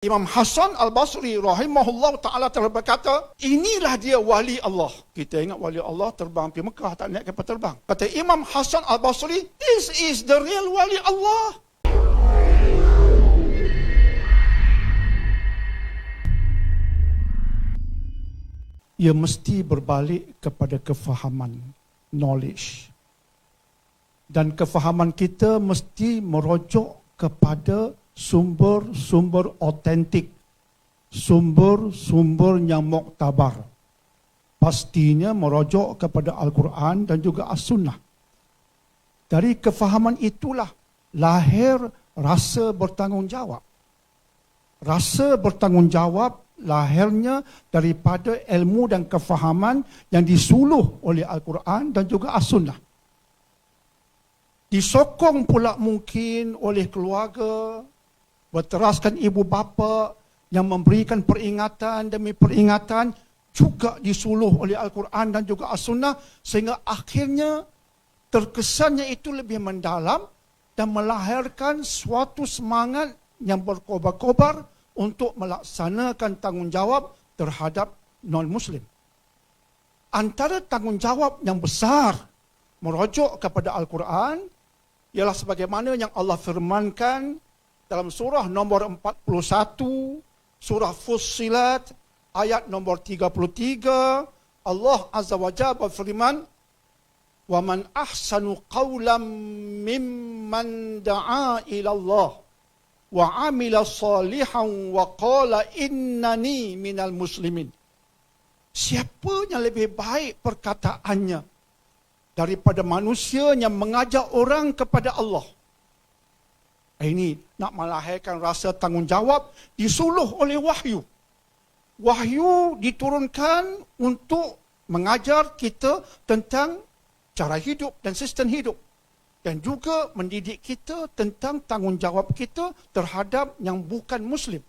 Imam Hasan Al-Basri rahimahullah ta'ala telah berkata, inilah dia wali Allah. Kita ingat wali Allah terbang pergi Mekah, tak naik kapal terbang. Kata Imam Hasan Al-Basri, this is the real wali Allah. Ia mesti berbalik kepada kefahaman, knowledge. Dan kefahaman kita mesti merujuk kepada sumber-sumber otentik, sumber-sumber yang muktabar. Pastinya merujuk kepada Al-Quran dan juga As-Sunnah. Dari kefahaman itulah lahir rasa bertanggungjawab. Rasa bertanggungjawab lahirnya daripada ilmu dan kefahaman yang disuluh oleh Al-Quran dan juga As-Sunnah. Disokong pula mungkin oleh keluarga, berteraskan ibu bapa yang memberikan peringatan demi peringatan, juga disuluh oleh Al-Quran dan juga As-Sunnah, sehingga akhirnya terkesannya itu lebih mendalam dan melahirkan suatu semangat yang berkobar-kobar untuk melaksanakan tanggungjawab terhadap non-Muslim. Antara tanggungjawab yang besar merujuk kepada Al-Quran ialah sebagaimana yang Allah firmankan dalam surah nombor 41, surah Fussilat, ayat nombor 33, Allah Azza wa Jalla berfirman, وَمَنْ أَحْسَنُ قَوْلًا مِّمَّنْ دَعَا إِلَى اللَّهِ وَعَمِلَ صَالِحًا وَقَالَ إِنَّنِي مِنَ الْمُسْلِمِينَ. Siapa yang lebih baik perkataannya daripada manusia yang mengajak orang kepada Allah? Ini nak melahirkan rasa tanggungjawab, disuluh oleh wahyu. Wahyu diturunkan untuk mengajar kita tentang cara hidup dan sistem hidup. Dan juga mendidik kita tentang tanggungjawab kita terhadap yang bukan Muslim.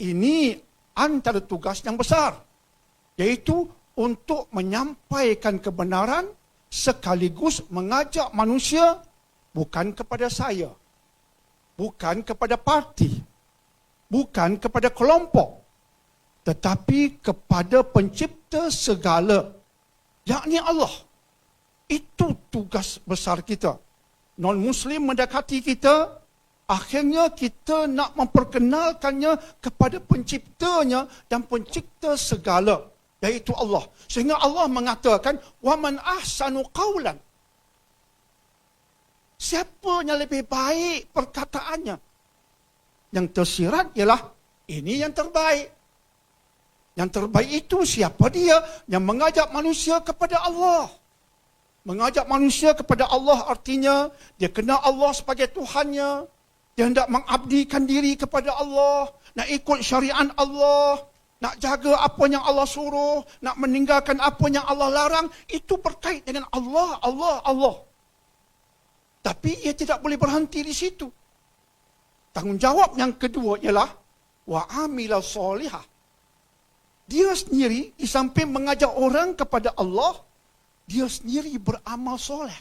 Ini antara tugas yang besar, iaitu untuk menyampaikan kebenaran sekaligus mengajak manusia bukan kepada saya, bukan kepada parti, bukan kepada kelompok, tetapi kepada pencipta segala, yakni Allah. Itu tugas besar kita. Non-Muslim mendekati kita, akhirnya kita nak memperkenalkannya kepada penciptanya dan pencipta segala, iaitu Allah. Sehingga Allah mengatakan, وَمَنْ أَحْسَنُ قَوْلًا. Siapa yang lebih baik perkataannya? Yang tersirat ialah, ini yang terbaik. Yang terbaik itu siapa dia? Yang mengajak manusia kepada Allah. Mengajak manusia kepada Allah artinya, dia kenal Allah sebagai Tuhannya. Dia hendak mengabdikan diri kepada Allah. Nak ikut syariat Allah. Nak jaga apa yang Allah suruh. Nak meninggalkan apa yang Allah larang. Itu berkait dengan Allah, Allah, Allah. Tapi ia tidak boleh berhenti di situ. Tanggungjawab yang kedua ialah وَعَمِلَ صَالِحًا. Dia sendiri di samping mengajak orang kepada Allah, dia sendiri beramal soleh.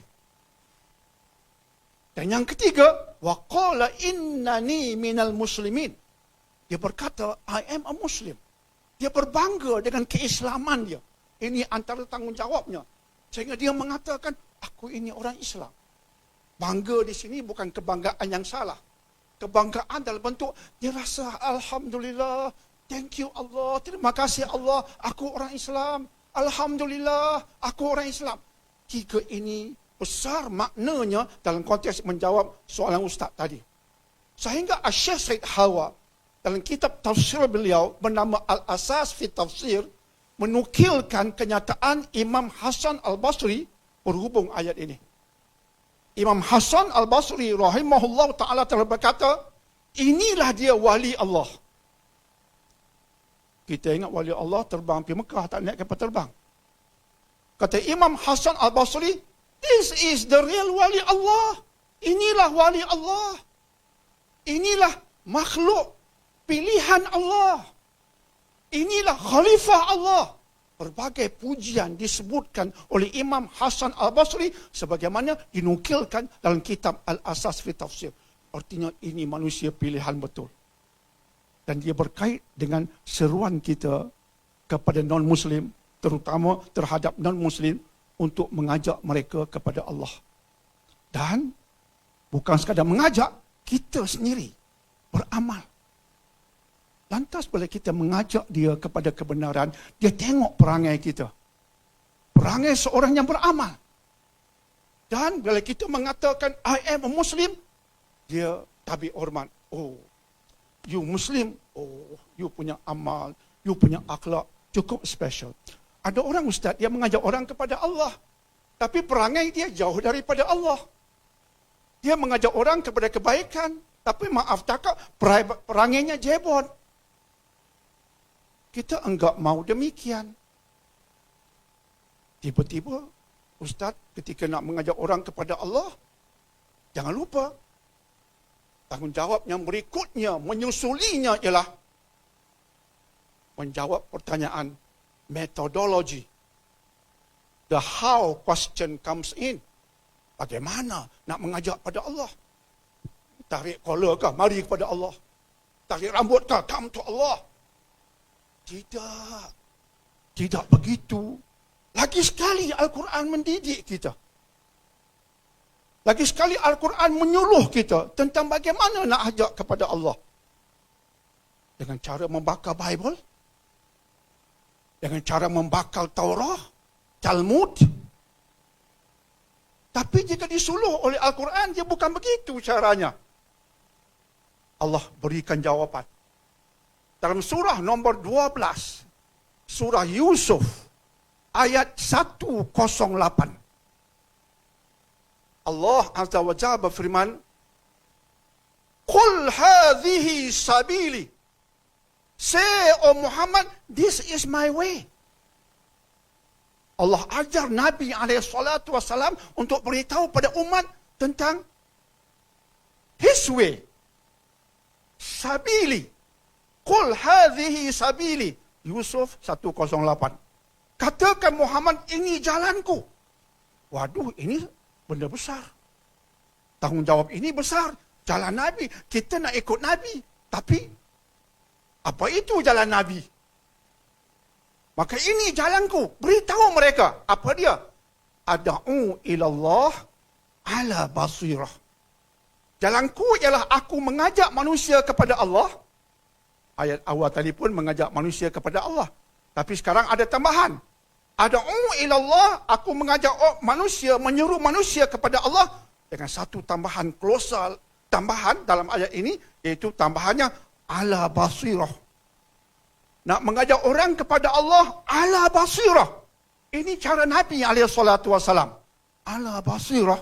Dan yang ketiga, وَقَالَ إِنَّنِي مِنَ الْمُسْلِمِينَ. Dia berkata, I am a Muslim. Dia berbangga dengan keislaman dia. Ini antara tanggungjawabnya. Sehingga dia mengatakan, aku ini orang Islam. Bangga di sini bukan kebanggaan yang salah. Kebanggaan dalam bentuk, dia rasa, Alhamdulillah, thank you Allah, terima kasih Allah, aku orang Islam. Alhamdulillah, aku orang Islam. Tiga ini besar maknanya dalam konteks menjawab soalan Ustaz tadi. Sehingga Syekh Said Hawa dalam kitab tafsir beliau bernama Al-Asas fi Tafsir menukilkan kenyataan Imam Hasan Al-Basri berhubung ayat ini. Imam Hasan Al-Basri rahimahullah ta'ala telah berkata, inilah dia wali Allah. Kita ingat wali Allah terbang pergi Mekah, tak naik kapal terbang. Kata Imam Hasan Al-Basri, this is the real wali Allah. Inilah wali Allah. Inilah makhluk pilihan Allah. Inilah khalifah Allah. Berbagai pujian disebutkan oleh Imam Hasan Al-Basri sebagaimana dinukilkan dalam kitab Al-Asas fi Tafsir. Artinya ini manusia pilihan betul. Dan dia berkait dengan seruan kita kepada non-Muslim, terutama terhadap non-Muslim, untuk mengajak mereka kepada Allah. Dan bukan sekadar mengajak, kita sendiri beramal. Lantas bila kita mengajak dia kepada kebenaran, dia tengok perangai kita. Perangai seorang yang beramal. Dan bila kita mengatakan, I am a Muslim, dia tabik hormat. Oh, you Muslim, oh, you punya amal, you punya akhlak, cukup special. Ada orang ustaz, dia mengajak orang kepada Allah. Tapi perangai dia jauh daripada Allah. Dia mengajak orang kepada kebaikan. Tapi maaf cakap, perangainya jebot. Kita enggak mau demikian. Tiba-tiba, ustaz, ketika nak mengajak orang kepada Allah, jangan lupa, tanggungjawab yang berikutnya, menyusulinya ialah menjawab pertanyaan metodologi. The how question comes in. Bagaimana nak mengajak pada Allah? Tarik collar kah? Mari kepada Allah. Tarik rambut kah? Come to Allah. Tidak. Tidak begitu. Lagi sekali Al-Quran mendidik kita. Lagi sekali Al-Quran menyuluh kita tentang bagaimana nak ajak kepada Allah. Dengan cara membakar Bible. Dengan cara membakar Taurah, Talmud. Tapi jika disuluh oleh Al-Quran, dia bukan begitu caranya. Allah berikan jawapan. Dalam surah nombor 12, surah Yusuf, ayat 108. Allah Azza wa Jalla berfirman, Qul hadhihi sabili. Say, O Muhammad, this is my way. Allah ajar Nabi SAW untuk beritahu pada umat tentang his way. Sabili. Qul hadhihi sabili. Yusuf 108. Katakan Muhammad, ini jalanku. Waduh, ini benda besar. Tanggungjawab ini besar. Jalan Nabi. Kita nak ikut Nabi. Tapi, apa itu jalan Nabi? Maka ini jalanku. Beritahu mereka. Apa dia? Ada'u ilallah ala basirah. Jalanku ialah aku mengajak manusia kepada Allah. Ayat awal tadi pun mengajak manusia kepada Allah. Tapi sekarang ada tambahan. Ada'u ilallah, aku mengajak manusia, menyeru manusia kepada Allah. Dengan satu tambahan klosal, tambahan dalam ayat ini, iaitu tambahannya ala basirah. Nak mengajak orang kepada Allah ala basirah. Ini cara Nabi SAW. Ala basirah.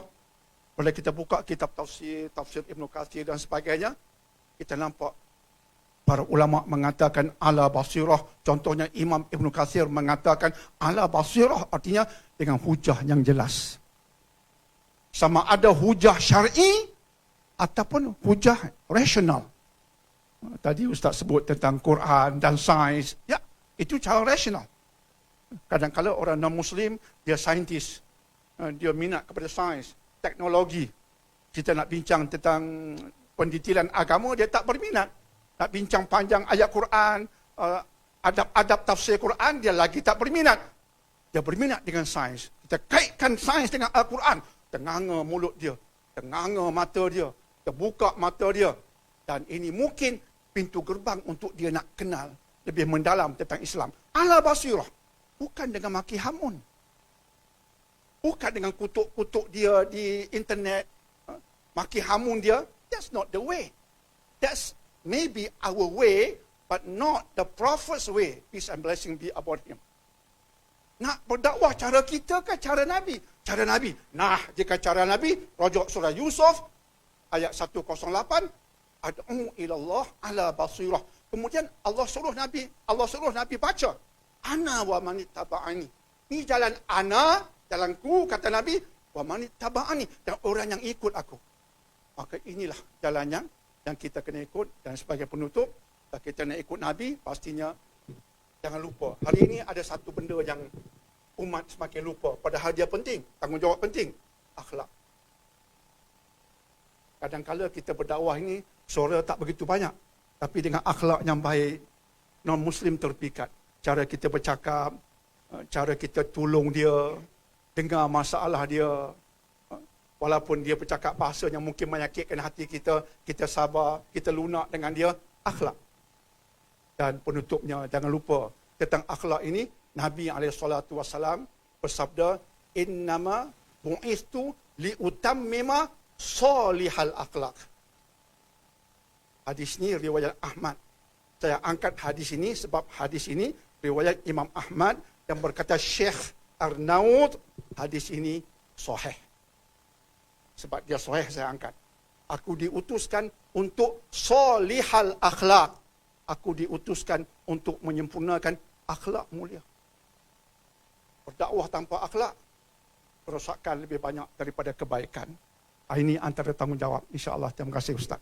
Bila kita buka kitab tafsir Ibn Kathir dan sebagainya, kita nampak para ulama mengatakan ala basirah. Contohnya Imam Ibn Kathir mengatakan ala basirah artinya dengan hujah yang jelas. Sama ada hujah syar'i ataupun hujah rasional. Tadi Ustaz sebut tentang Quran dan sains. Ya, itu cara rasional. Kadang-kadang orang non-Muslim, dia saintis. Dia minat kepada sains, teknologi. Kita nak bincang tentang pendetilan agama, dia tak berminat. Nak bincang panjang ayat Quran, adab-adab tafsir Quran, dia lagi tak berminat. Dia berminat dengan sains. Kita kaitkan sains dengan Al-Quran. Tenganga mulut dia, tenganga mata dia, terbuka mata dia. Dan ini mungkin pintu gerbang untuk dia nak kenal lebih mendalam tentang Islam. Ala basirah. Bukan dengan maki hamun. Bukan dengan kutuk-kutuk dia di internet. Maki hamun dia. That's not the way. That's maybe our way, but not the Prophet's way. Peace and blessing be upon him. Nak berdakwah cara kita ke cara Nabi? Cara Nabi. Nah, jika cara Nabi, rujuk surah Yusuf, ayat 108, Ad'u ilallah ala basirah. Kemudian Allah suruh Nabi baca. Ana wa manittaba'ani. Ini jalan ana, jalanku, kata Nabi, wa manittaba'ani. Dan orang yang ikut aku. Maka inilah jalan yang kita kena ikut. Dan sebagai penutup, kalau kita nak ikut Nabi, pastinya jangan lupa. Hari ini ada satu benda yang umat semakin lupa. Padahal dia penting, tanggungjawab penting. Akhlak. Kadang-kadang kita berdakwah ini, suara tak begitu banyak. Tapi dengan akhlak yang baik, non-Muslim terpikat. Cara kita bercakap, cara kita tolong dia, dengar masalah dia. Walaupun dia bercakap bahasa yang mungkin menyakitkan hati kita, kita sabar, kita lunak dengan dia, akhlak. Dan penutupnya, jangan lupa tentang akhlak ini, Nabi SAW bersabda, innama bu'istu liutammima salihal akhlak. Hadis ini riwayat Ahmad. Saya angkat hadis ini sebab hadis ini riwayat Imam Ahmad yang berkata Syekh Arnaud, hadis ini sahih. Sebab dia sahih saya angkat. Aku diutuskan untuk salihal akhlak. Aku diutuskan untuk menyempurnakan akhlak mulia. Berdakwah tanpa akhlak, kerosakan lebih banyak daripada kebaikan. Ini antara tanggungjawab. InsyaAllah. Terima kasih Ustaz.